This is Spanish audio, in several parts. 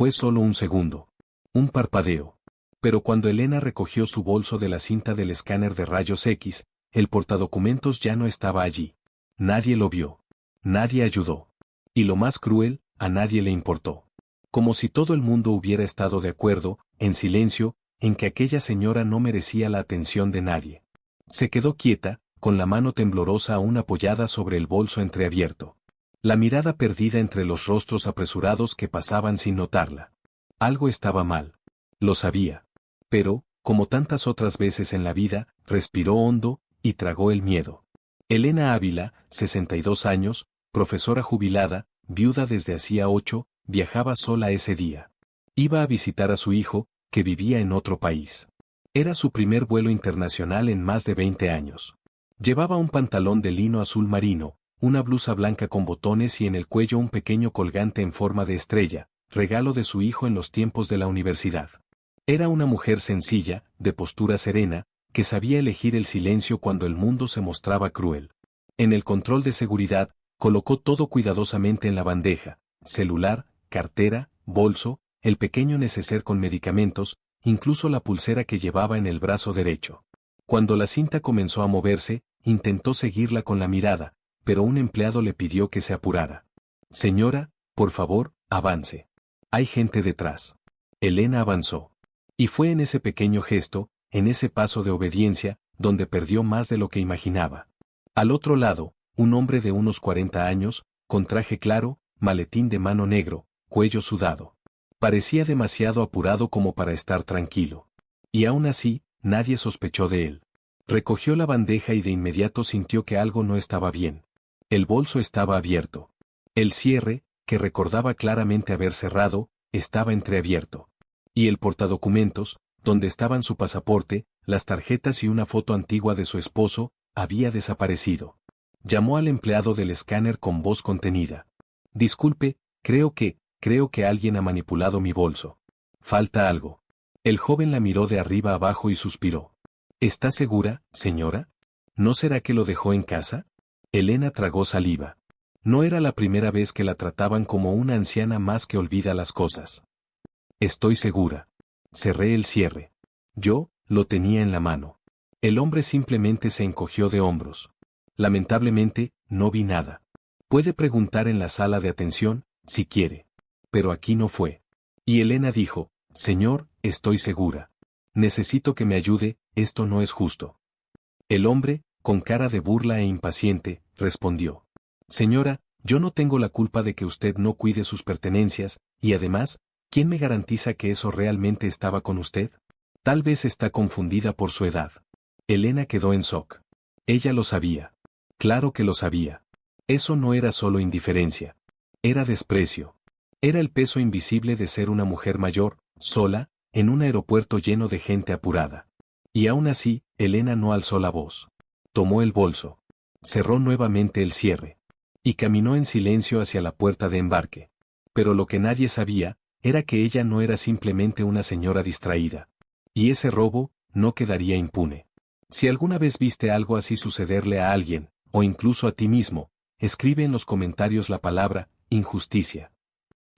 Fue solo un segundo. Un parpadeo. Pero cuando Elena recogió su bolso de la cinta del escáner de rayos X, el portadocumentos ya no estaba allí. Nadie lo vio. Nadie ayudó. Y lo más cruel, a nadie le importó. Como si todo el mundo hubiera estado de acuerdo, en silencio, en que aquella señora no merecía la atención de nadie. Se quedó quieta, con la mano temblorosa aún apoyada sobre el bolso entreabierto. La mirada perdida entre los rostros apresurados que pasaban sin notarla. Algo estaba mal. Lo sabía. Pero, como tantas otras veces en la vida, respiró hondo, y tragó el miedo. Elena Ávila, 62 años, profesora jubilada, viuda desde hacía 8, viajaba sola ese día. Iba a visitar a su hijo, que vivía en otro país. Era su primer vuelo internacional en más de 20 años. Llevaba un pantalón de lino azul marino, una blusa blanca con botones y en el cuello un pequeño colgante en forma de estrella, regalo de su hijo en los tiempos de la universidad. Era una mujer sencilla, de postura serena, que sabía elegir el silencio cuando el mundo se mostraba cruel. En el control de seguridad, colocó todo cuidadosamente en la bandeja: celular, cartera, bolso, el pequeño neceser con medicamentos, incluso la pulsera que llevaba en el brazo derecho. Cuando la cinta comenzó a moverse, intentó seguirla con la mirada, pero un empleado le pidió que se apurara. Señora, por favor, avance. Hay gente detrás. Elena avanzó. Y fue en ese pequeño gesto, en ese paso de obediencia, donde perdió más de lo que imaginaba. Al otro lado, un hombre de unos 40 años, con traje claro, maletín de mano negro, cuello sudado. Parecía demasiado apurado como para estar tranquilo. Y aún así, nadie sospechó de él. Recogió la bandeja y de inmediato sintió que algo no estaba bien. El bolso estaba abierto. El cierre, que recordaba claramente haber cerrado, estaba entreabierto. Y el portadocumentos, donde estaban su pasaporte, las tarjetas y una foto antigua de su esposo, había desaparecido. Llamó al empleado del escáner con voz contenida. Disculpe, creo que alguien ha manipulado mi bolso. Falta algo. El joven la miró de arriba abajo y suspiró. ¿Está segura, señora? ¿No será que lo dejó en casa? Elena tragó saliva. No era la primera vez que la trataban como una anciana más que olvida las cosas. Estoy segura. Cerré el cierre. Yo, lo tenía en la mano. El hombre simplemente se encogió de hombros. Lamentablemente, no vi nada. Puede preguntar en la sala de atención, si quiere. Pero aquí no fue. Y Elena dijo: Señor, estoy segura. Necesito que me ayude, esto no es justo. El hombre, con cara de burla e impaciente, respondió: Señora, yo no tengo la culpa de que usted no cuide sus pertenencias, y además, ¿quién me garantiza que eso realmente estaba con usted? Tal vez está confundida por su edad. Elena quedó en shock. Ella lo sabía. Claro que lo sabía. Eso no era solo indiferencia. Era desprecio. Era el peso invisible de ser una mujer mayor, sola, en un aeropuerto lleno de gente apurada. Y aún así, Elena no alzó la voz. Tomó el bolso. Cerró nuevamente el cierre. Y caminó en silencio hacia la puerta de embarque. Pero lo que nadie sabía, era que ella no era simplemente una señora distraída. Y ese robo, no quedaría impune. Si alguna vez viste algo así sucederle a alguien, o incluso a ti mismo, escribe en los comentarios la palabra injusticia.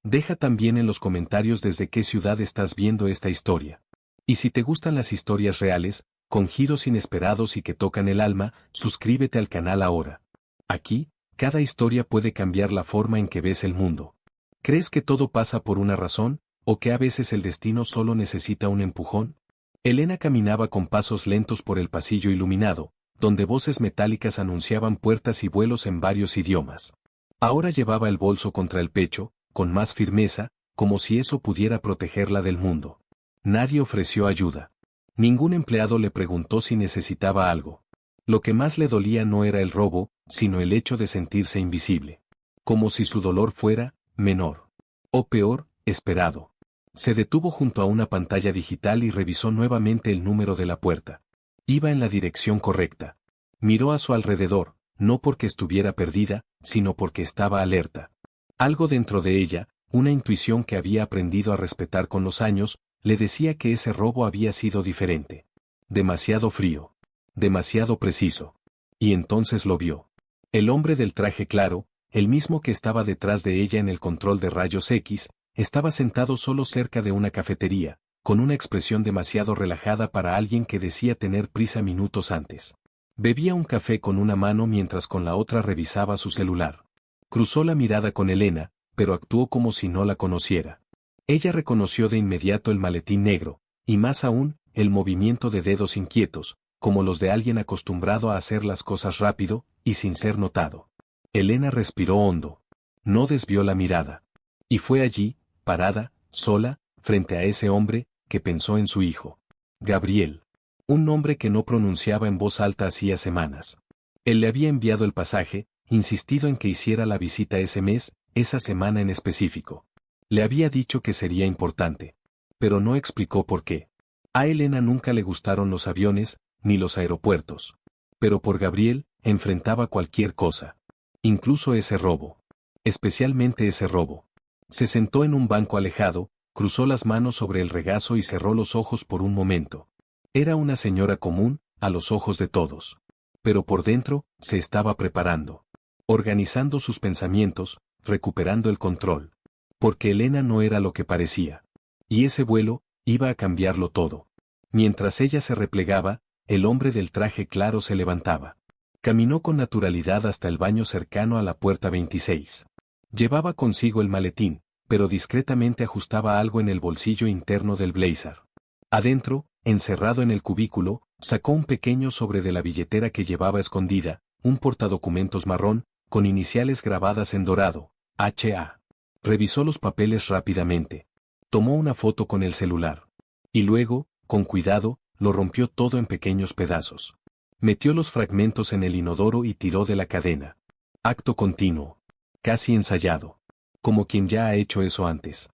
Deja también en los comentarios desde qué ciudad estás viendo esta historia. Y si te gustan las historias reales, con giros inesperados y que tocan el alma, suscríbete al canal ahora. Aquí, cada historia puede cambiar la forma en que ves el mundo. ¿Crees que todo pasa por una razón, o que a veces el destino solo necesita un empujón? Elena caminaba con pasos lentos por el pasillo iluminado, donde voces metálicas anunciaban puertas y vuelos en varios idiomas. Ahora llevaba el bolso contra el pecho, con más firmeza, como si eso pudiera protegerla del mundo. Nadie ofreció ayuda. Ningún empleado le preguntó si necesitaba algo. Lo que más le dolía no era el robo, sino el hecho de sentirse invisible. Como si su dolor fuera menor. O peor, esperado. Se detuvo junto a una pantalla digital y revisó nuevamente el número de la puerta. Iba en la dirección correcta. Miró a su alrededor, no porque estuviera perdida, sino porque estaba alerta. Algo dentro de ella, una intuición que había aprendido a respetar con los años, le decía que ese robo había sido diferente. Demasiado frío. Demasiado preciso. Y entonces lo vio. El hombre del traje claro, el mismo que estaba detrás de ella en el control de rayos X, estaba sentado solo cerca de una cafetería, con una expresión demasiado relajada para alguien que decía tener prisa minutos antes. Bebía un café con una mano mientras con la otra revisaba su celular. Cruzó la mirada con Elena, pero actuó como si no la conociera. Ella reconoció de inmediato el maletín negro, y más aún, el movimiento de dedos inquietos, como los de alguien acostumbrado a hacer las cosas rápido y sin ser notado. Elena respiró hondo. No desvió la mirada. Y fue allí, parada, sola, frente a ese hombre, que pensó en su hijo. Gabriel. Un nombre que no pronunciaba en voz alta hacía semanas. Él le había enviado el pasaje, insistido en que hiciera la visita ese mes, esa semana en específico. Le había dicho que sería importante. Pero no explicó por qué. A Elena nunca le gustaron los aviones, ni los aeropuertos. Pero por Gabriel, enfrentaba cualquier cosa. Incluso ese robo. Especialmente ese robo. Se sentó en un banco alejado, cruzó las manos sobre el regazo y cerró los ojos por un momento. Era una señora común, a los ojos de todos. Pero por dentro, se estaba preparando. Organizando sus pensamientos, recuperando el control. Porque Elena no era lo que parecía. Y ese vuelo, iba a cambiarlo todo. Mientras ella se replegaba, el hombre del traje claro se levantaba. Caminó con naturalidad hasta el baño cercano a la puerta 26. Llevaba consigo el maletín, pero discretamente ajustaba algo en el bolsillo interno del blazer. Adentro, encerrado en el cubículo, sacó un pequeño sobre de la billetera que llevaba escondida, un portadocumentos marrón, con iniciales grabadas en dorado, H.A. Revisó los papeles rápidamente. Tomó una foto con el celular. Y luego, con cuidado, lo rompió todo en pequeños pedazos. Metió los fragmentos en el inodoro y tiró de la cadena. Acto continuo. Casi ensayado. Como quien ya ha hecho eso antes.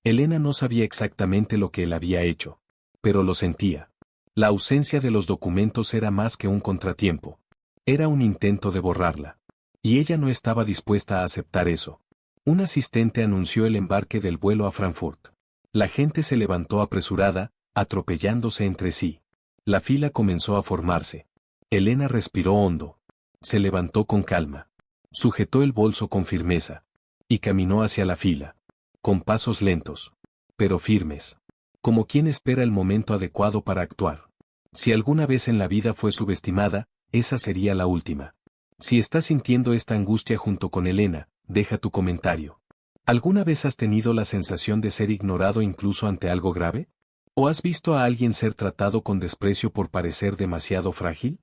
Elena no sabía exactamente lo que él había hecho. Pero lo sentía. La ausencia de los documentos era más que un contratiempo. Era un intento de borrarla. Y ella no estaba dispuesta a aceptar eso. Un asistente anunció el embarque del vuelo a Frankfurt. La gente se levantó apresurada, atropellándose entre sí. La fila comenzó a formarse. Elena respiró hondo. Se levantó con calma. Sujetó el bolso con firmeza. Y caminó hacia la fila. Con pasos lentos. Pero firmes. Como quien espera el momento adecuado para actuar. Si alguna vez en la vida fue subestimada, esa sería la última. Si estás sintiendo esta angustia junto con Elena, deja tu comentario. ¿Alguna vez has tenido la sensación de ser ignorado incluso ante algo grave? ¿O has visto a alguien ser tratado con desprecio por parecer demasiado frágil?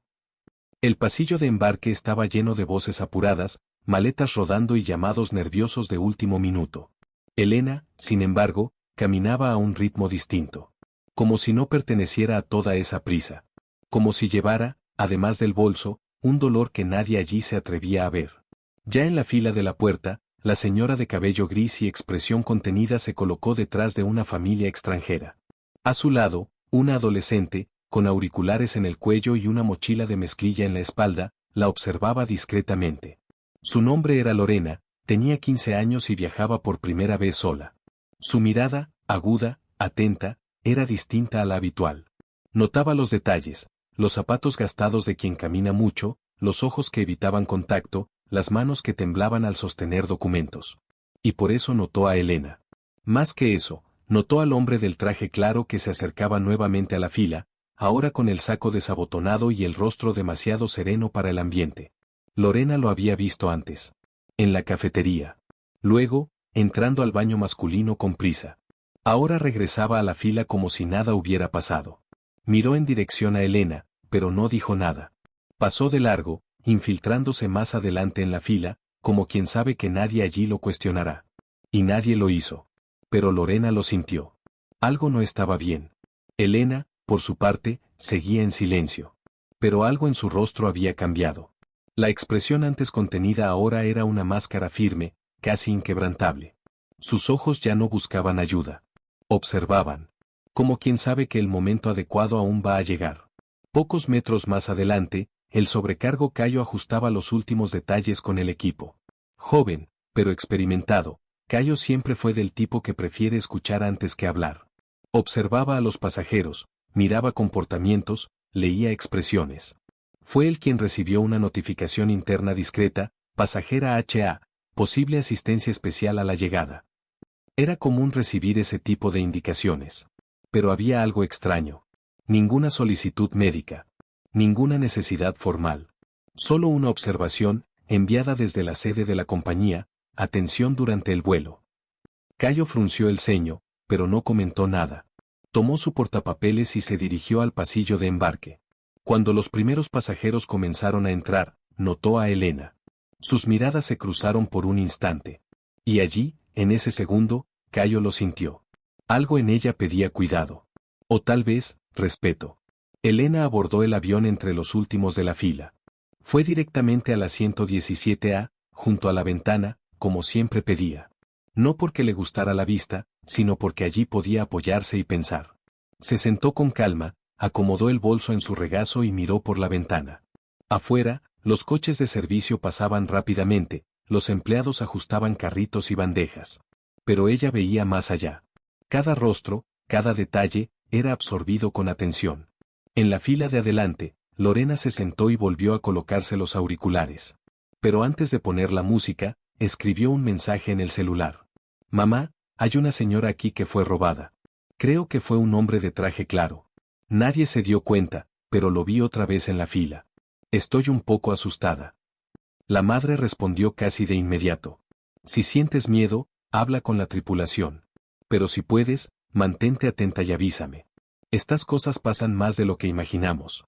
El pasillo de embarque estaba lleno de voces apuradas, maletas rodando y llamados nerviosos de último minuto. Elena, sin embargo, caminaba a un ritmo distinto. Como si no perteneciera a toda esa prisa. Como si llevara, además del bolso, un dolor que nadie allí se atrevía a ver. Ya en la fila de la puerta, la señora de cabello gris y expresión contenida se colocó detrás de una familia extranjera. A su lado, una adolescente, con auriculares en el cuello y una mochila de mezclilla en la espalda, la observaba discretamente. Su nombre era Lorena, tenía 15 años y viajaba por primera vez sola. Su mirada, aguda, atenta, era distinta a la habitual. Notaba los detalles, los zapatos gastados de quien camina mucho, los ojos que evitaban contacto, las manos que temblaban al sostener documentos. Y por eso notó a Elena. Más que eso, notó al hombre del traje claro que se acercaba nuevamente a la fila, ahora con el saco desabotonado y el rostro demasiado sereno para el ambiente. Lorena lo había visto antes. En la cafetería. Luego, entrando al baño masculino con prisa. Ahora regresaba a la fila como si nada hubiera pasado. Miró en dirección a Elena, pero no dijo nada. Pasó de largo, infiltrándose más adelante en la fila, como quien sabe que nadie allí lo cuestionará. Y nadie lo hizo. Pero Lorena lo sintió. Algo no estaba bien. Elena, por su parte, seguía en silencio. Pero algo en su rostro había cambiado. La expresión antes contenida ahora era una máscara firme, casi inquebrantable. Sus ojos ya no buscaban ayuda. Observaban. Como quien sabe que el momento adecuado aún va a llegar. Pocos metros más adelante, el sobrecargo Cayo ajustaba los últimos detalles con el equipo. Joven, pero experimentado, Cayo siempre fue del tipo que prefiere escuchar antes que hablar. Observaba a los pasajeros, miraba comportamientos, leía expresiones. Fue él quien recibió una notificación interna discreta, pasajera HA, posible asistencia especial a la llegada. Era común recibir ese tipo de indicaciones. Pero había algo extraño. Ninguna solicitud médica. Ninguna necesidad formal. Solo una observación, enviada desde la sede de la compañía: atención durante el vuelo. Cayo frunció el ceño, pero no comentó nada. Tomó su portapapeles y se dirigió al pasillo de embarque. Cuando los primeros pasajeros comenzaron a entrar, notó a Elena. Sus miradas se cruzaron por un instante. Y allí, en ese segundo, Cayo lo sintió. Algo en ella pedía cuidado. O tal vez, respeto. Elena abordó el avión entre los últimos de la fila. Fue directamente al asiento 17A, junto a la ventana, como siempre pedía. No porque le gustara la vista, sino porque allí podía apoyarse y pensar. Se sentó con calma, acomodó el bolso en su regazo y miró por la ventana. Afuera, los coches de servicio pasaban rápidamente, los empleados ajustaban carritos y bandejas. Pero ella veía más allá. Cada rostro, cada detalle, era absorbido con atención. En la fila de adelante, Lorena se sentó y volvió a colocarse los auriculares. Pero antes de poner la música, escribió un mensaje en el celular. Mamá, hay una señora aquí que fue robada. Creo que fue un hombre de traje claro. Nadie se dio cuenta, pero lo vi otra vez en la fila. Estoy un poco asustada. La madre respondió casi de inmediato. Si sientes miedo, habla con la tripulación. Pero si puedes, mantente atenta y avísame. Estas cosas pasan más de lo que imaginamos.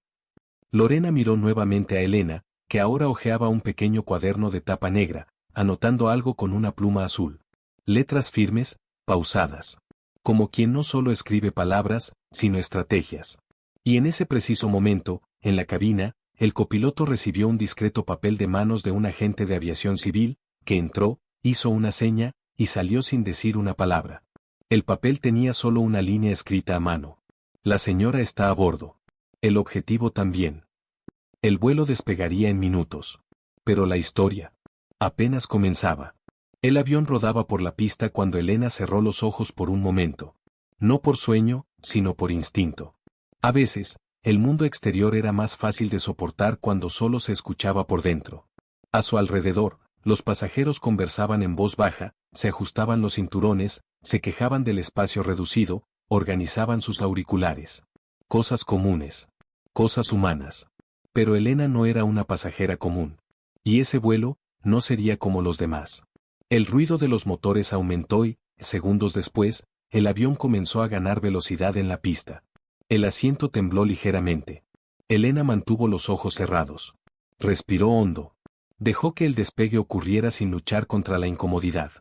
Lorena miró nuevamente a Elena, que ahora hojeaba un pequeño cuaderno de tapa negra, anotando algo con una pluma azul. Letras firmes, pausadas. Como quien no solo escribe palabras, sino estrategias. Y en ese preciso momento, en la cabina, el copiloto recibió un discreto papel de manos de un agente de aviación civil, que entró, hizo una seña, y salió sin decir una palabra. El papel tenía solo una línea escrita a mano. La señora está a bordo. El objetivo también. El vuelo despegaría en minutos. Pero la historia apenas comenzaba. El avión rodaba por la pista cuando Elena cerró los ojos por un momento. No por sueño, sino por instinto. A veces, el mundo exterior era más fácil de soportar cuando solo se escuchaba por dentro. A su alrededor, los pasajeros conversaban en voz baja, se ajustaban los cinturones, se quejaban del espacio reducido, organizaban sus auriculares. Cosas comunes. Cosas humanas. Pero Elena no era una pasajera común. Y ese vuelo, no sería como los demás. El ruido de los motores aumentó y, segundos después, el avión comenzó a ganar velocidad en la pista. El asiento tembló ligeramente. Elena mantuvo los ojos cerrados. Respiró hondo. Dejó que el despegue ocurriera sin luchar contra la incomodidad.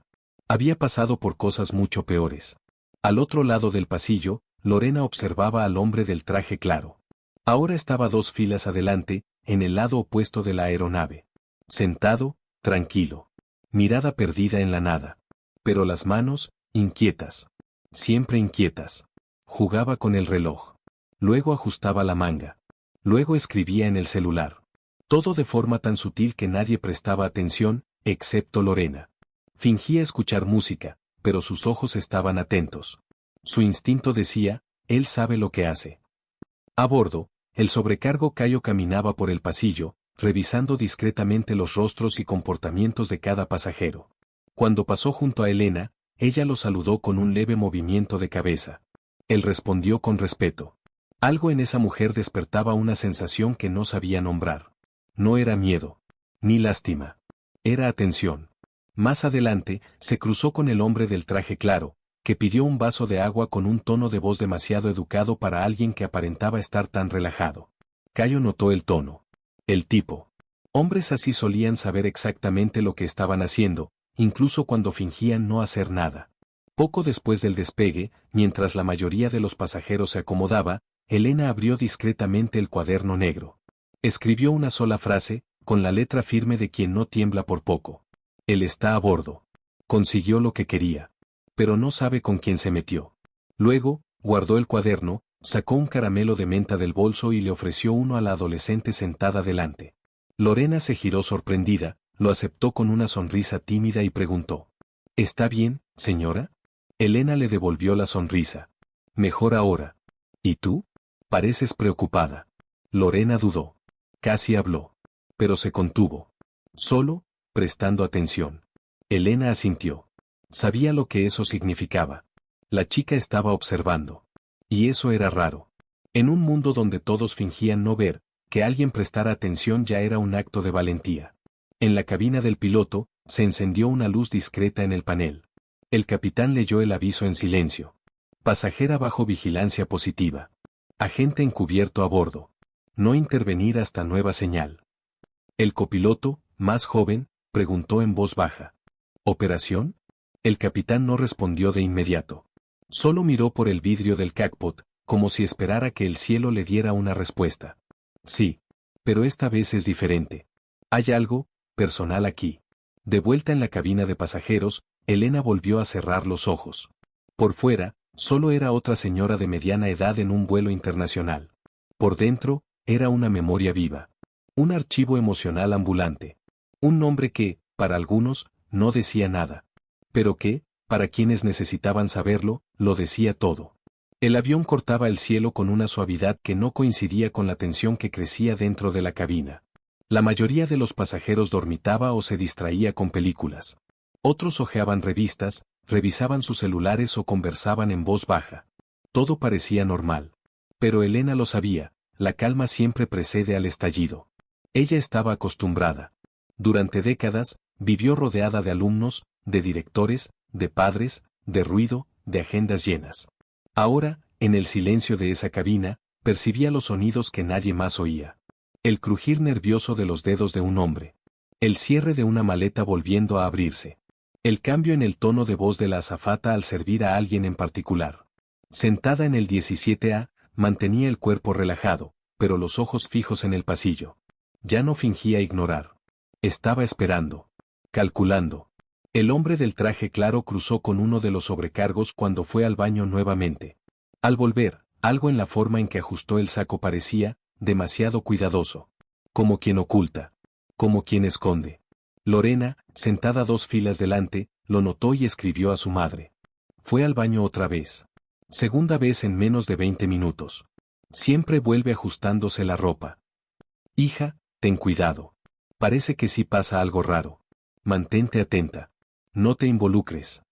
Había pasado por cosas mucho peores. Al otro lado del pasillo, Lorena observaba al hombre del traje claro. Ahora estaba 2 filas adelante, en el lado opuesto de la aeronave. Sentado, tranquilo. Mirada perdida en la nada. Pero las manos, inquietas. Siempre inquietas. Jugaba con el reloj. Luego ajustaba la manga. Luego escribía en el celular. Todo de forma tan sutil que nadie prestaba atención, excepto Lorena. Fingía escuchar música, pero sus ojos estaban atentos. Su instinto decía, él sabe lo que hace. A bordo, el sobrecargo Cayo caminaba por el pasillo, revisando discretamente los rostros y comportamientos de cada pasajero. Cuando pasó junto a Elena, ella lo saludó con un leve movimiento de cabeza. Él respondió con respeto. Algo en esa mujer despertaba una sensación que no sabía nombrar. No era miedo, ni lástima. Era atención. Más adelante, se cruzó con el hombre del traje claro, que pidió un vaso de agua con un tono de voz demasiado educado para alguien que aparentaba estar tan relajado. Cayo notó el tono. El tipo. Hombres así solían saber exactamente lo que estaban haciendo, incluso cuando fingían no hacer nada. Poco después del despegue, mientras la mayoría de los pasajeros se acomodaba, Elena abrió discretamente el cuaderno negro. Escribió una sola frase, con la letra firme de quien no tiembla por poco. Él está a bordo. Consiguió lo que quería. Pero no sabe con quién se metió. Luego, guardó el cuaderno, sacó un caramelo de menta del bolso y le ofreció uno a la adolescente sentada delante. Lorena se giró sorprendida, lo aceptó con una sonrisa tímida y preguntó. ¿Está bien, señora? Elena le devolvió la sonrisa. Mejor ahora. ¿Y tú? Pareces preocupada. Lorena dudó. Casi habló. Pero se contuvo. Solo, prestando atención. Elena asintió. Sabía lo que eso significaba. La chica estaba observando. Y eso era raro. En un mundo donde todos fingían no ver, que alguien prestara atención ya era un acto de valentía. En la cabina del piloto, se encendió una luz discreta en el panel. El capitán leyó el aviso en silencio. Pasajera bajo vigilancia positiva. Agente encubierto a bordo. No intervenir hasta nueva señal. El copiloto, más joven, preguntó en voz baja. ¿Operación? El capitán no respondió de inmediato. Solo miró por el vidrio del cockpit, como si esperara que el cielo le diera una respuesta. Sí. Pero esta vez es diferente. Hay algo personal aquí. De vuelta en la cabina de pasajeros, Elena volvió a cerrar los ojos. Por fuera, solo era otra señora de mediana edad en un vuelo internacional. Por dentro, era una memoria viva. Un archivo emocional ambulante. Un nombre que, para algunos, no decía nada. Pero que, para quienes necesitaban saberlo, lo decía todo. El avión cortaba el cielo con una suavidad que no coincidía con la tensión que crecía dentro de la cabina. La mayoría de los pasajeros dormitaba o se distraía con películas. Otros hojeaban revistas, revisaban sus celulares o conversaban en voz baja. Todo parecía normal. Pero Elena lo sabía, la calma siempre precede al estallido. Ella estaba acostumbrada. Durante décadas, vivió rodeada de alumnos, de directores, de padres, de ruido, de agendas llenas. Ahora, en el silencio de esa cabina, percibía los sonidos que nadie más oía. El crujir nervioso de los dedos de un hombre. El cierre de una maleta volviendo a abrirse. El cambio en el tono de voz de la azafata al servir a alguien en particular. Sentada en el 17A, mantenía el cuerpo relajado, pero los ojos fijos en el pasillo. Ya no fingía ignorar. Estaba esperando. Calculando. El hombre del traje claro cruzó con uno de los sobrecargos cuando fue al baño nuevamente. Al volver, algo en la forma en que ajustó el saco parecía demasiado cuidadoso. Como quien oculta. Como quien esconde. Lorena, sentada 2 filas delante, lo notó y escribió a su madre. Fue al baño otra vez. Segunda vez en menos de 20 minutos. Siempre vuelve ajustándose la ropa. Hija, ten cuidado. Parece que sí pasa algo raro. Mantente atenta. No te involucres.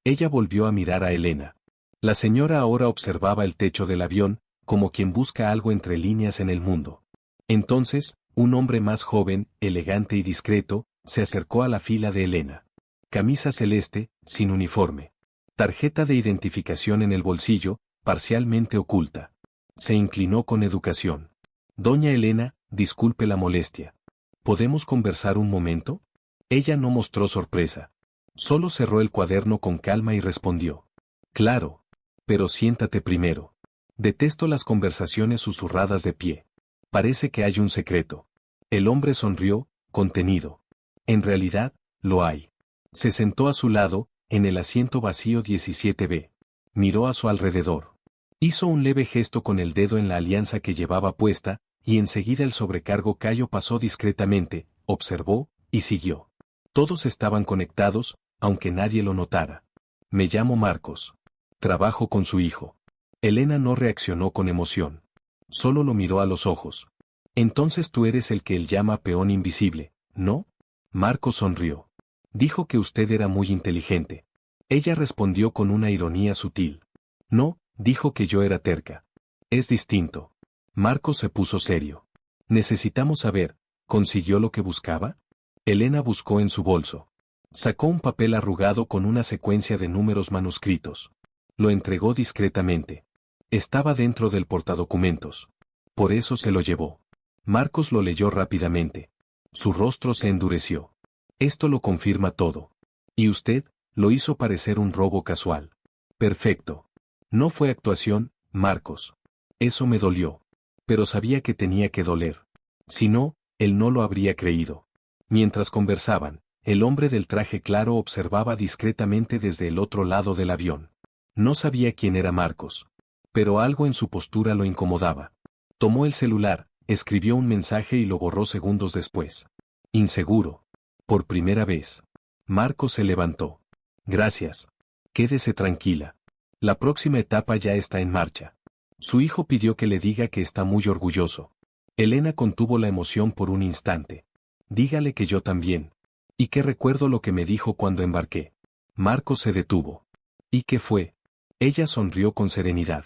Ella volvió a mirar a Elena. La señora ahora observaba el techo del avión, como quien busca algo entre líneas en el mundo. Entonces, un hombre más joven, elegante y discreto, se acercó a la fila de Elena. Camisa celeste, sin uniforme. Tarjeta de identificación en el bolsillo, parcialmente oculta. Se inclinó con educación. Doña Elena, disculpe la molestia. ¿Podemos conversar un momento? Ella no mostró sorpresa. Solo cerró el cuaderno con calma y respondió. Claro. Pero siéntate primero. Detesto las conversaciones susurradas de pie. Parece que hay un secreto. El hombre sonrió, contenido. En realidad, lo hay. Se sentó a su lado, en el asiento vacío 17B. Miró a su alrededor. Hizo un leve gesto con el dedo en la alianza que llevaba puesta, y enseguida el sobrecargo Cayo pasó discretamente, observó, y siguió. Todos estaban conectados, aunque nadie lo notara. Me llamo Marcos. Trabajo con su hijo. Elena no reaccionó con emoción. Solo lo miró a los ojos. Entonces tú eres el que él llama peón invisible, ¿no? Marcos sonrió. Dijo que usted era muy inteligente. Ella respondió con una ironía sutil. No, dijo que yo era terca. Es distinto. Marcos se puso serio. Necesitamos saber, ¿consiguió lo que buscaba? Elena buscó en su bolso. Sacó un papel arrugado con una secuencia de números manuscritos. Lo entregó discretamente. Estaba dentro del portadocumentos. Por eso se lo llevó. Marcos lo leyó rápidamente. Su rostro se endureció. Esto lo confirma todo. Y usted, lo hizo parecer un robo casual. Perfecto. No fue actuación, Marcos. Eso me dolió. Pero sabía que tenía que doler. Si no, él no lo habría creído. Mientras conversaban, el hombre del traje claro observaba discretamente desde el otro lado del avión. No sabía quién era Marcos. Pero algo en su postura lo incomodaba. Tomó el celular, escribió un mensaje y lo borró segundos después. Inseguro. Por primera vez. Marcos se levantó. Gracias. Quédese tranquila. La próxima etapa ya está en marcha. Su hijo pidió que le diga que está muy orgulloso. Elena contuvo la emoción por un instante. Dígale que yo también. Y que recuerdo lo que me dijo cuando embarqué. Marcos se detuvo. ¿Y qué fue? Ella sonrió con serenidad.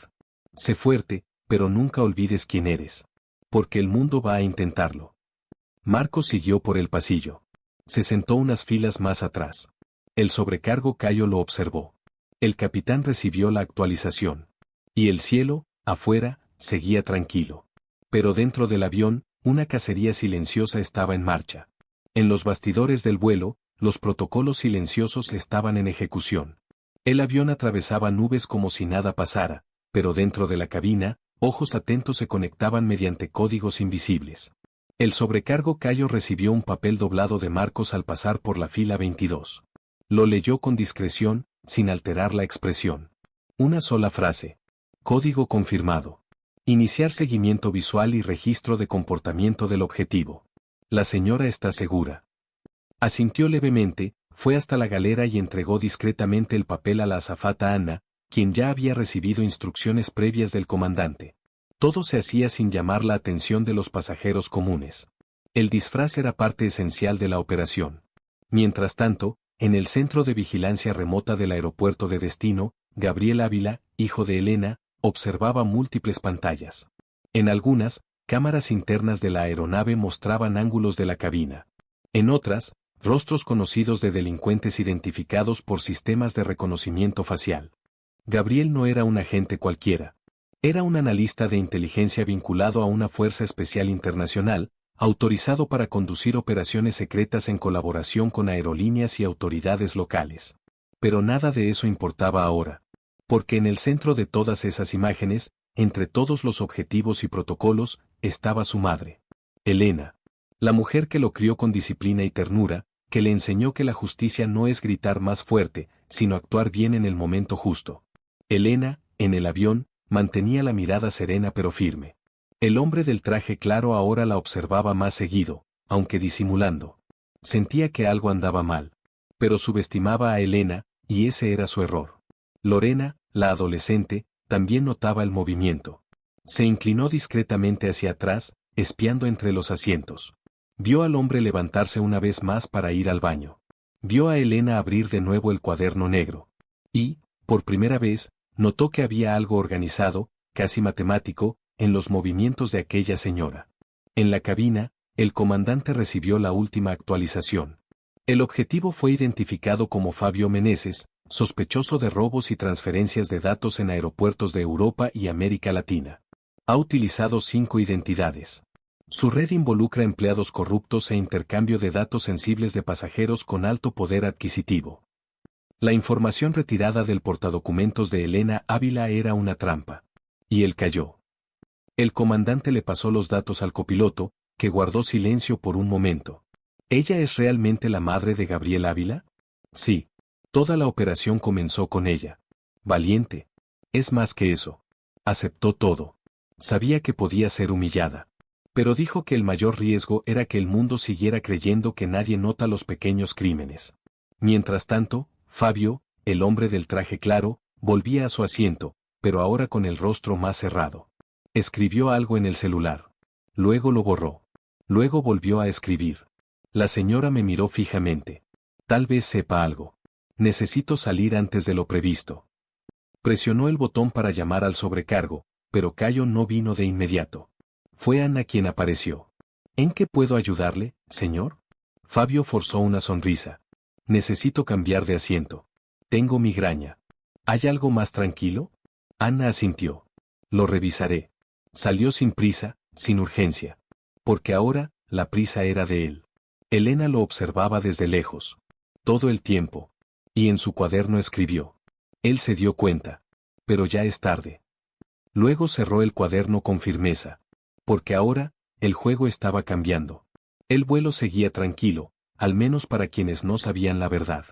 Sé fuerte, pero nunca olvides quién eres. Porque el mundo va a intentarlo. Marcos siguió por el pasillo. Se sentó unas filas más atrás. El sobrecargo Cayo lo observó. El capitán recibió la actualización. Y el cielo, afuera, seguía tranquilo. Pero dentro del avión, una cacería silenciosa estaba en marcha. En los bastidores del vuelo, los protocolos silenciosos estaban en ejecución. El avión atravesaba nubes como si nada pasara, pero dentro de la cabina, ojos atentos se conectaban mediante códigos invisibles. El sobrecargo Cayo recibió un papel doblado de Marcos al pasar por la fila 22. Lo leyó con discreción, sin alterar la expresión. Una sola frase. Código confirmado. Iniciar seguimiento visual y registro de comportamiento del objetivo. La señora está segura. Asintió levemente, fue hasta la galera y entregó discretamente el papel a la azafata Ana, quien ya había recibido instrucciones previas del comandante. Todo se hacía sin llamar la atención de los pasajeros comunes. El disfraz era parte esencial de la operación. Mientras tanto, en el centro de vigilancia remota del aeropuerto de destino, Gabriel Ávila, hijo de Elena, observaba múltiples pantallas. En algunas, cámaras internas de la aeronave mostraban ángulos de la cabina. En otras, rostros conocidos de delincuentes identificados por sistemas de reconocimiento facial. Gabriel no era un agente cualquiera. Era un analista de inteligencia vinculado a una fuerza especial internacional, autorizado para conducir operaciones secretas en colaboración con aerolíneas y autoridades locales. Pero nada de eso importaba ahora. Porque en el centro de todas esas imágenes, entre todos los objetivos y protocolos, estaba su madre. Elena. La mujer que lo crió con disciplina y ternura, que le enseñó que la justicia no es gritar más fuerte, sino actuar bien en el momento justo. Elena, en el avión, mantenía la mirada serena pero firme. El hombre del traje claro ahora la observaba más seguido, aunque disimulando. Sentía que algo andaba mal. Pero subestimaba a Elena, y ese era su error. Lorena, la adolescente, también notaba el movimiento. Se inclinó discretamente hacia atrás, espiando entre los asientos. Vio al hombre levantarse una vez más para ir al baño. Vio a Elena abrir de nuevo el cuaderno negro. Y, por primera vez, notó que había algo organizado, casi matemático, en los movimientos de aquella señora. En la cabina, el comandante recibió la última actualización. El objetivo fue identificado como Fabio Meneses, sospechoso de robos y transferencias de datos en aeropuertos de Europa y América Latina. Ha utilizado 5 identidades. Su red involucra empleados corruptos e intercambio de datos sensibles de pasajeros con alto poder adquisitivo. La información retirada del portadocumentos de Elena Ávila era una trampa. Y él cayó. El comandante le pasó los datos al copiloto, que guardó silencio por un momento. ¿Ella es realmente la madre de Gabriel Ávila? Sí. Toda la operación comenzó con ella. Valiente. Es más que eso. Aceptó todo. Sabía que podía ser humillada. Pero dijo que el mayor riesgo era que el mundo siguiera creyendo que nadie nota los pequeños crímenes. Mientras tanto, Fabio, el hombre del traje claro, volvía a su asiento, pero ahora con el rostro más cerrado. Escribió algo en el celular. Luego lo borró. Luego volvió a escribir. La señora me miró fijamente. Tal vez sepa algo. Necesito salir antes de lo previsto. Presionó el botón para llamar al sobrecargo, pero Cayo no vino de inmediato. Fue Ana quien apareció. ¿En qué puedo ayudarle, señor? Fabio forzó una sonrisa. Necesito cambiar de asiento. Tengo migraña. ¿Hay algo más tranquilo? Ana asintió. Lo revisaré. Salió sin prisa, sin urgencia. Porque ahora, la prisa era de él. Elena lo observaba desde lejos. Todo el tiempo. Y en su cuaderno escribió. Él se dio cuenta. Pero ya es tarde. Luego cerró el cuaderno con firmeza. Porque ahora, el juego estaba cambiando. El vuelo seguía tranquilo, al menos para quienes no sabían la verdad.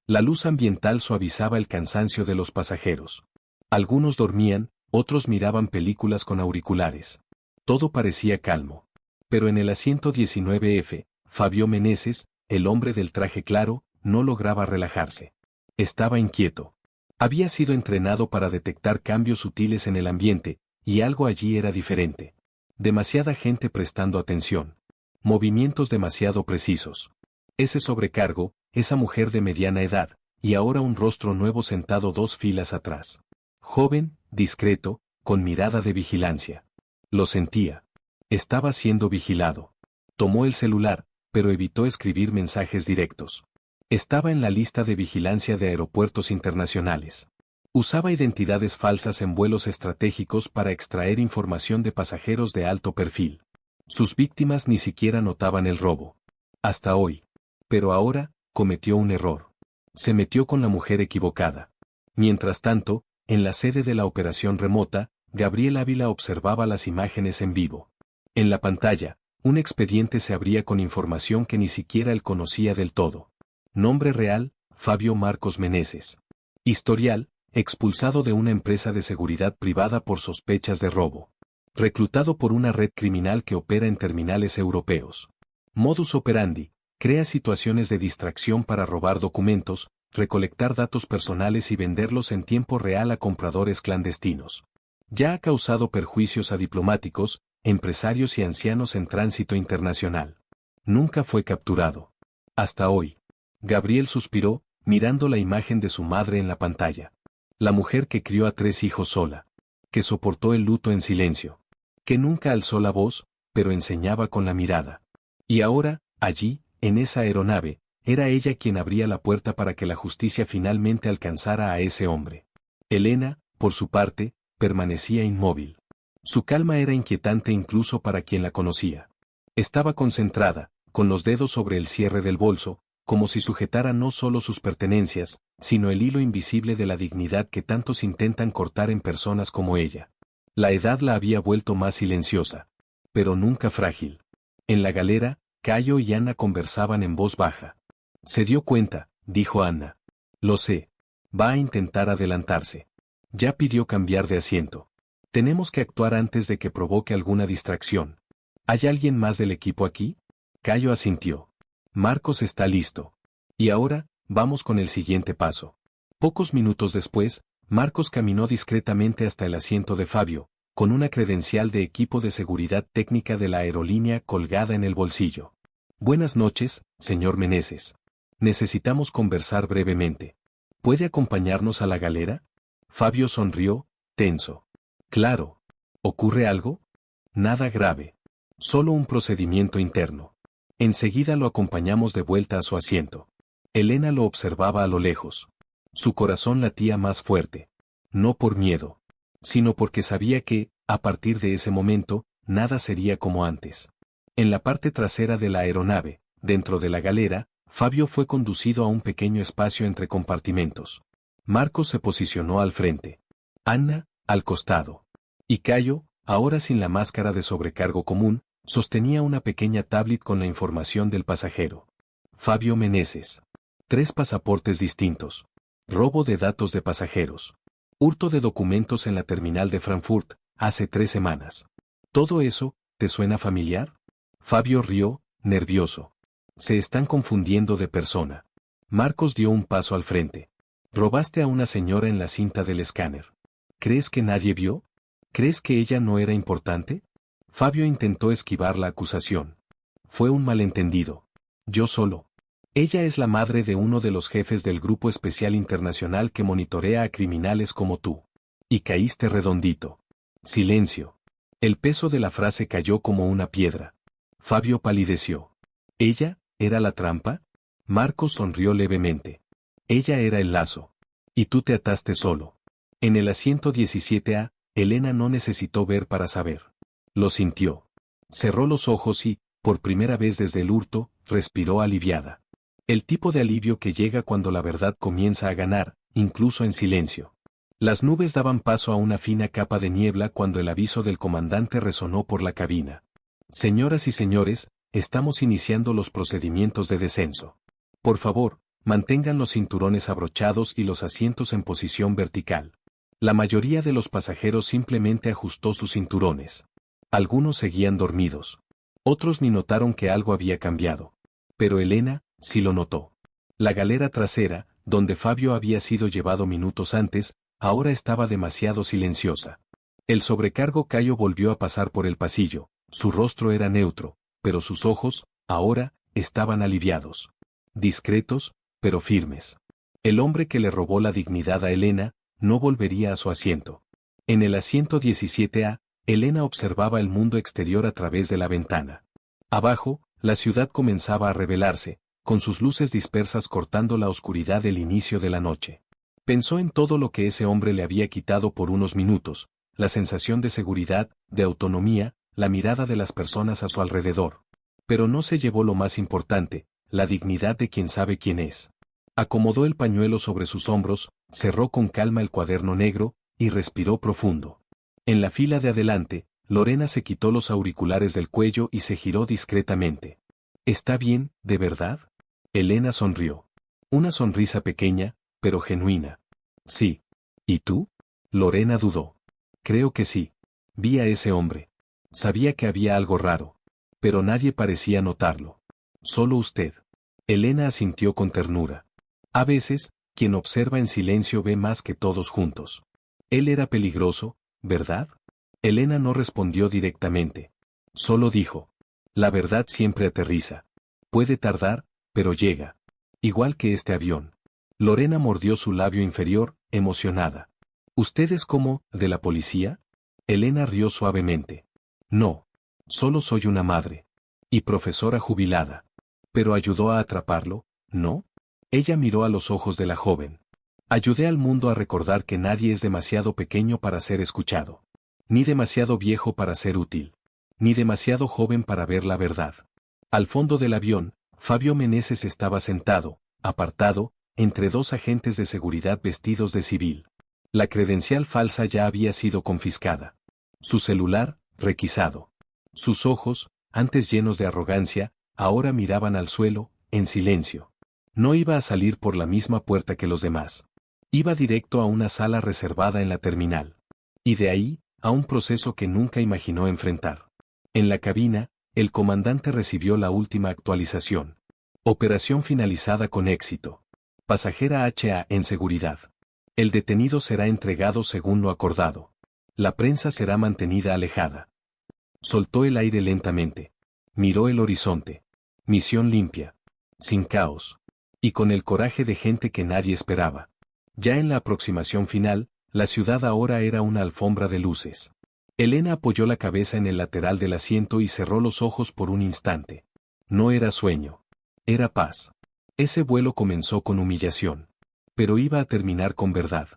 La luz ambiental suavizaba el cansancio de los pasajeros. Algunos dormían, otros miraban películas con auriculares. Todo parecía calmo. Pero en el asiento 19F, Fabio Meneses, el hombre del traje claro, no lograba relajarse. Estaba inquieto. Había sido entrenado para detectar cambios sutiles en el ambiente, y algo allí era diferente. Demasiada gente prestando atención. Movimientos demasiado precisos. Ese sobrecargo, esa mujer de mediana edad, y ahora un rostro nuevo sentado 2 filas atrás. Joven, discreto, con mirada de vigilancia. Lo sentía. Estaba siendo vigilado. Tomó el celular, pero evitó escribir mensajes directos. Estaba en la lista de vigilancia de aeropuertos internacionales. Usaba identidades falsas en vuelos estratégicos para extraer información de pasajeros de alto perfil. Sus víctimas ni siquiera notaban el robo. Hasta hoy. Pero ahora, cometió un error. Se metió con la mujer equivocada. Mientras tanto, en la sede de la operación remota, Gabriel Ávila observaba las imágenes en vivo. En la pantalla, un expediente se abría con información que ni siquiera él conocía del todo. Nombre real, Fabio Marcos Meneses. Historial, expulsado de una empresa de seguridad privada por sospechas de robo. Reclutado por una red criminal que opera en terminales europeos. Modus operandi, crea situaciones de distracción para robar documentos, recolectar datos personales y venderlos en tiempo real a compradores clandestinos. Ya ha causado perjuicios a diplomáticos, empresarios y ancianos en tránsito internacional. Nunca fue capturado. Hasta hoy. Gabriel suspiró, mirando la imagen de su madre en la pantalla. La mujer que crió a 3 hijos sola. Que soportó el luto en silencio. Que nunca alzó la voz, pero enseñaba con la mirada. Y ahora, allí, en esa aeronave, era ella quien abría la puerta para que la justicia finalmente alcanzara a ese hombre. Elena, por su parte, permanecía inmóvil. Su calma era inquietante incluso para quien la conocía. Estaba concentrada, con los dedos sobre el cierre del bolso, como si sujetara no solo sus pertenencias, sino el hilo invisible de la dignidad que tantos intentan cortar en personas como ella. La edad la había vuelto más silenciosa, pero nunca frágil. En la galera, Cayo y Ana conversaban en voz baja. Se dio cuenta, dijo Ana. Lo sé. Va a intentar adelantarse. Ya pidió cambiar de asiento. Tenemos que actuar antes de que provoque alguna distracción. ¿Hay alguien más del equipo aquí? Cayo asintió. Marcos está listo. Y ahora, vamos con el siguiente paso. Pocos minutos después, Marcos caminó discretamente hasta el asiento de Fabio, con una credencial de equipo de seguridad técnica de la aerolínea colgada en el bolsillo. Buenas noches, señor Meneses. Necesitamos conversar brevemente. ¿Puede acompañarnos a la galera? Fabio sonrió, tenso. Claro. ¿Ocurre algo? Nada grave. Solo un procedimiento interno. Enseguida lo acompañamos de vuelta a su asiento. Elena lo observaba a lo lejos. Su corazón latía más fuerte. No por miedo, sino porque sabía que, a partir de ese momento, nada sería como antes. En la parte trasera de la aeronave, dentro de la galera, Fabio fue conducido a un pequeño espacio entre compartimentos. Marcos se posicionó al frente. Ana, al costado. Y Cayo, ahora sin la máscara de sobrecargo común, sostenía una pequeña tablet con la información del pasajero. Fabio Meneses. 3 pasaportes distintos. Robo de datos de pasajeros. Hurto de documentos en la terminal de Frankfurt, hace 3 semanas. ¿Todo eso, te suena familiar? Fabio rió, nervioso. Se están confundiendo de persona. Marcos dio un paso al frente. Robaste a una señora en la cinta del escáner. ¿Crees que nadie vio? ¿Crees que ella no era importante? Fabio intentó esquivar la acusación. Fue un malentendido. Yo solo. Ella es la madre de uno de los jefes del Grupo Especial Internacional que monitorea a criminales como tú. Y caíste redondito. Silencio. El peso de la frase cayó como una piedra. Fabio palideció. ¿Ella, era la trampa? Marcos sonrió levemente. Ella era el lazo. Y tú te ataste solo. En el asiento 17A, Elena no necesitó ver para saber. Lo sintió. Cerró los ojos y, por primera vez desde el hurto, respiró aliviada. El tipo de alivio que llega cuando la verdad comienza a ganar, incluso en silencio. Las nubes daban paso a una fina capa de niebla cuando el aviso del comandante resonó por la cabina. Señoras y señores, estamos iniciando los procedimientos de descenso. Por favor, mantengan los cinturones abrochados y los asientos en posición vertical. La mayoría de los pasajeros simplemente ajustó sus cinturones. Algunos seguían dormidos. Otros ni notaron que algo había cambiado. Pero Elena, sí lo notó. La galera trasera, donde Fabio había sido llevado minutos antes, ahora estaba demasiado silenciosa. El sobrecargo Cayo volvió a pasar por el pasillo. Su rostro era neutro, pero sus ojos, ahora, estaban aliviados. Discretos, pero firmes. El hombre que le robó la dignidad a Elena, no volvería a su asiento. En el asiento 17A, Elena observaba el mundo exterior a través de la ventana. Abajo, la ciudad comenzaba a revelarse, con sus luces dispersas cortando la oscuridad del inicio de la noche. Pensó en todo lo que ese hombre le había quitado por unos minutos, la sensación de seguridad, de autonomía, la mirada de las personas a su alrededor. Pero no se llevó lo más importante, la dignidad de quien sabe quién es. Acomodó el pañuelo sobre sus hombros, cerró con calma el cuaderno negro, y respiró profundo. En la fila de adelante, Lorena se quitó los auriculares del cuello y se giró discretamente. ¿Está bien, de verdad? Elena sonrió. Una sonrisa pequeña, pero genuina. Sí. ¿Y tú? Lorena dudó. Creo que sí. Vi a ese hombre. Sabía que había algo raro. Pero nadie parecía notarlo. Solo usted. Elena asintió con ternura. A veces, quien observa en silencio ve más que todos juntos. Él era peligroso, ¿verdad? Elena no respondió directamente. Solo dijo. La verdad siempre aterriza. Puede tardar, pero llega. Igual que este avión. Lorena mordió su labio inferior, emocionada. ¿Usted es como, de la policía? Elena rió suavemente. No. Solo soy una madre. Y profesora jubilada. Pero ayudó a atraparlo, ¿no? Ella miró a los ojos de la joven. Ayudé al mundo a recordar que nadie es demasiado pequeño para ser escuchado. Ni demasiado viejo para ser útil. Ni demasiado joven para ver la verdad. Al fondo del avión, Fabio Meneses estaba sentado, apartado, entre dos agentes de seguridad vestidos de civil. La credencial falsa ya había sido confiscada. Su celular, requisado. Sus ojos, antes llenos de arrogancia, ahora miraban al suelo, en silencio. No iba a salir por la misma puerta que los demás. Iba directo a una sala reservada en la terminal. Y de ahí, a un proceso que nunca imaginó enfrentar. En la cabina, el comandante recibió la última actualización. Operación finalizada con éxito. Pasajera HA en seguridad. El detenido será entregado según lo acordado. La prensa será mantenida alejada. Soltó el aire lentamente. Miró el horizonte. Misión limpia. Sin caos. Y con el coraje de gente que nadie esperaba. Ya en la aproximación final, la ciudad ahora era una alfombra de luces. Elena apoyó la cabeza en el lateral del asiento y cerró los ojos por un instante. No era sueño. Era paz. Ese vuelo comenzó con humillación. Pero iba a terminar con verdad.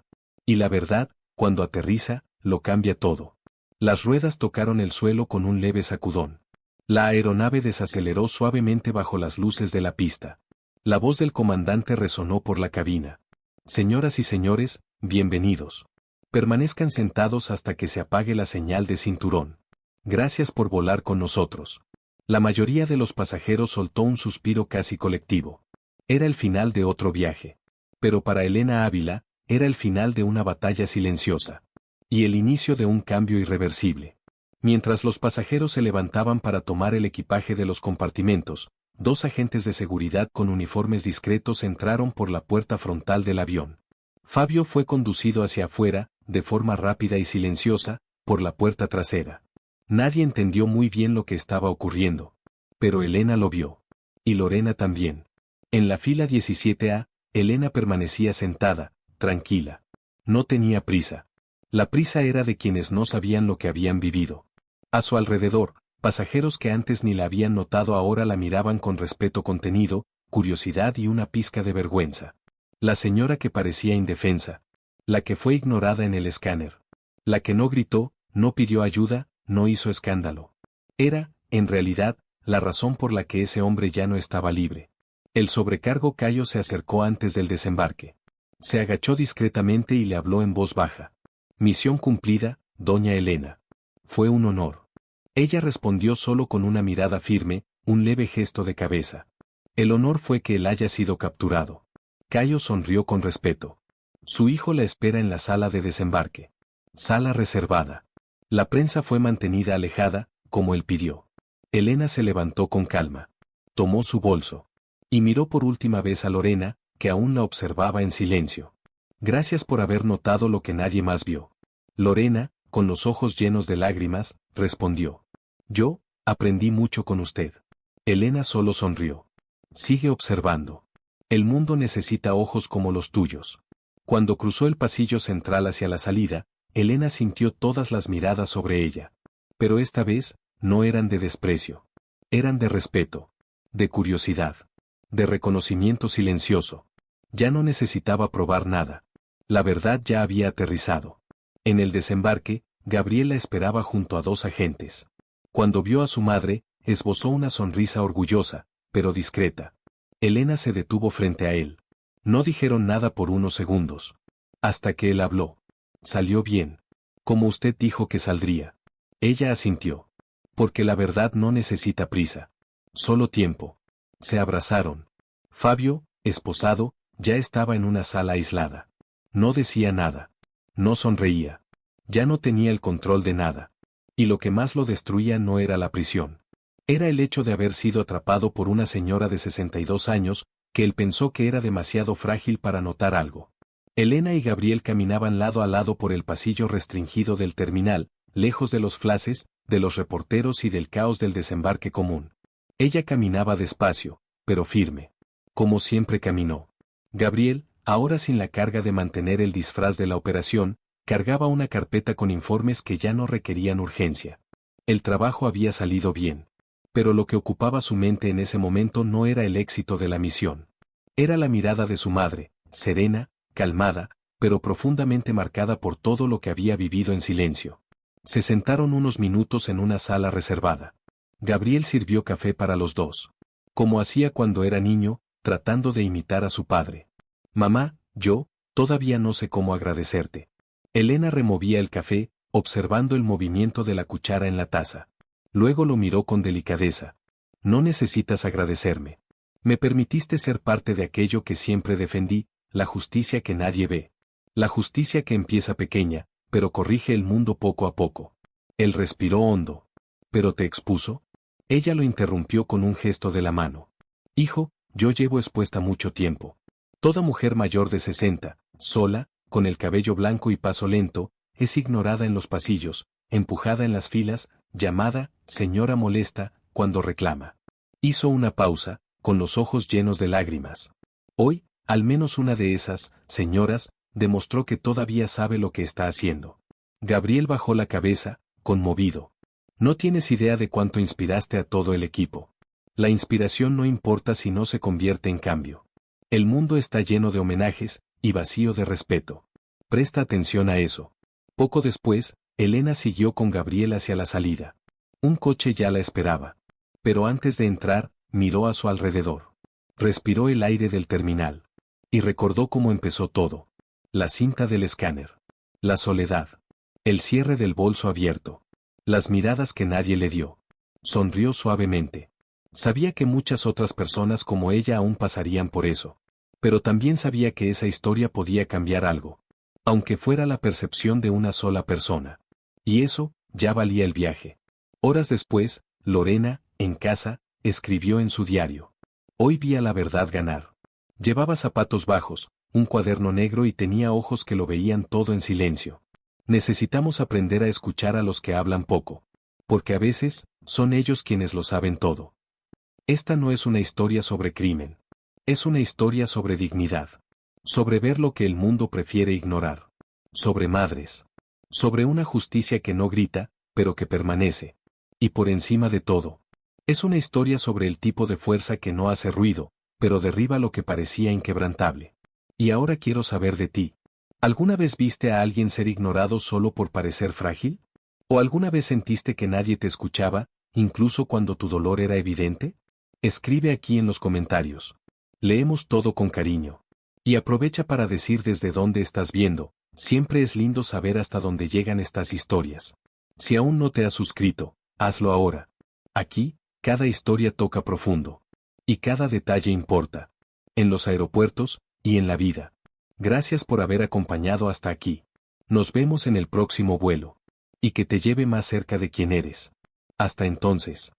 Y la verdad, cuando aterriza, lo cambia todo. Las ruedas tocaron el suelo con un leve sacudón. La aeronave desaceleró suavemente bajo las luces de la pista. La voz del comandante resonó por la cabina. Señoras y señores, bienvenidos. Permanezcan sentados hasta que se apague la señal de cinturón. Gracias por volar con nosotros. La mayoría de los pasajeros soltó un suspiro casi colectivo. Era el final de otro viaje. Pero para Elena Ávila, era el final de una batalla silenciosa. Y el inicio de un cambio irreversible. Mientras los pasajeros se levantaban para tomar el equipaje de los compartimentos, dos agentes de seguridad con uniformes discretos entraron por la puerta frontal del avión. Fabio fue conducido hacia afuera, de forma rápida y silenciosa, por la puerta trasera. Nadie entendió muy bien lo que estaba ocurriendo. Pero Elena lo vio. Y Lorena también. En la fila 17A, Elena permanecía sentada, tranquila. No tenía prisa. La prisa era de quienes no sabían lo que habían vivido. A su alrededor, pasajeros que antes ni la habían notado ahora la miraban con respeto contenido, curiosidad y una pizca de vergüenza. La señora que parecía indefensa. La que fue ignorada en el escáner. La que no gritó, no pidió ayuda, no hizo escándalo. Era, en realidad, la razón por la que ese hombre ya no estaba libre. El sobrecargo Cayo se acercó antes del desembarque. Se agachó discretamente y le habló en voz baja. Misión cumplida, doña Elena. Fue un honor. Ella respondió solo con una mirada firme, un leve gesto de cabeza. El honor fue que él haya sido capturado. Cayo sonrió con respeto. Su hijo la espera en la sala de desembarque. Sala reservada. La prensa fue mantenida alejada, como él pidió. Elena se levantó con calma. Tomó su bolso. Y miró por última vez a Lorena, que aún la observaba en silencio. Gracias por haber notado lo que nadie más vio. Lorena, con los ojos llenos de lágrimas, respondió. Yo, aprendí mucho con usted. Elena solo sonrió. Sigue observando. El mundo necesita ojos como los tuyos. Cuando cruzó el pasillo central hacia la salida, Elena sintió todas las miradas sobre ella. Pero esta vez, no eran de desprecio. Eran de respeto, de curiosidad, de reconocimiento silencioso. Ya no necesitaba probar nada. La verdad ya había aterrizado. En el desembarque, Gabriela esperaba junto a 2 agentes. Cuando vio a su madre, esbozó una sonrisa orgullosa, pero discreta. Elena se detuvo frente a él. No dijeron nada por unos segundos. Hasta que él habló. Salió bien. Como usted dijo que saldría. Ella asintió. Porque la verdad no necesita prisa. Solo tiempo. Se abrazaron. Fabio, esposado, ya estaba en una sala aislada. No decía nada. No sonreía. Ya no tenía el control de nada. Y lo que más lo destruía no era la prisión. Era el hecho de haber sido atrapado por una señora de 62 años, que él pensó que era demasiado frágil para notar algo. Elena y Gabriel caminaban lado a lado por el pasillo restringido del terminal, lejos de los flashes, de los reporteros y del caos del desembarque común. Ella caminaba despacio, pero firme. Como siempre caminó. Gabriel, ahora sin la carga de mantener el disfraz de la operación, cargaba una carpeta con informes que ya no requerían urgencia. El trabajo había salido bien. Pero lo que ocupaba su mente en ese momento no era el éxito de la misión. Era la mirada de su madre, serena, calmada, pero profundamente marcada por todo lo que había vivido en silencio. Se sentaron unos minutos en una sala reservada. Gabriel sirvió café para los dos. Como hacía cuando era niño, tratando de imitar a su padre. Mamá, yo, todavía no sé cómo agradecerte. Elena removía el café, observando el movimiento de la cuchara en la taza. Luego lo miró con delicadeza. No necesitas agradecerme. Me permitiste ser parte de aquello que siempre defendí, la justicia que nadie ve. La justicia que empieza pequeña, pero corrige el mundo poco a poco. Él respiró hondo. ¿Pero te expuso? Ella lo interrumpió con un gesto de la mano. Hijo, yo llevo expuesta mucho tiempo. Toda mujer mayor de 60, sola, con el cabello blanco y paso lento, es ignorada en los pasillos, empujada en las filas, llamada, señora molesta, cuando reclama. Hizo una pausa, con los ojos llenos de lágrimas. Hoy, al menos una de esas, señoras, demostró que todavía sabe lo que está haciendo. Gabriel bajó la cabeza, conmovido. No tienes idea de cuánto inspiraste a todo el equipo. La inspiración no importa si no se convierte en cambio. El mundo está lleno de homenajes, y vacío de respeto. Presta atención a eso. Poco después, Elena siguió con Gabriel hacia la salida. Un coche ya la esperaba. Pero antes de entrar, miró a su alrededor. Respiró el aire del terminal. Y recordó cómo empezó todo. La cinta del escáner. La soledad. El cierre del bolso abierto. Las miradas que nadie le dio. Sonrió suavemente. Sabía que muchas otras personas como ella aún pasarían por eso. Pero también sabía que esa historia podía cambiar algo. Aunque fuera la percepción de una sola persona. Y eso, ya valía el viaje. Horas después, Lorena, en casa, escribió en su diario. Hoy vi a la verdad ganar. Llevaba zapatos bajos, un cuaderno negro y tenía ojos que lo veían todo en silencio. Necesitamos aprender a escuchar a los que hablan poco. Porque a veces, son ellos quienes lo saben todo. Esta no es una historia sobre crimen. Es una historia sobre dignidad. Sobre ver lo que el mundo prefiere ignorar. Sobre madres. Sobre una justicia que no grita, pero que permanece. Y por encima de todo. Es una historia sobre el tipo de fuerza que no hace ruido, pero derriba lo que parecía inquebrantable. Y ahora quiero saber de ti. ¿Alguna vez viste a alguien ser ignorado solo por parecer frágil? ¿O alguna vez sentiste que nadie te escuchaba, incluso cuando tu dolor era evidente? Escribe aquí en los comentarios. Leemos todo con cariño. Y aprovecha para decir desde dónde estás viendo. Siempre es lindo saber hasta dónde llegan estas historias. Si aún no te has suscrito, hazlo ahora. Aquí, cada historia toca profundo. Y cada detalle importa. En los aeropuertos, y en la vida. Gracias por haber acompañado hasta aquí. Nos vemos en el próximo vuelo. Y que te lleve más cerca de quien eres. Hasta entonces.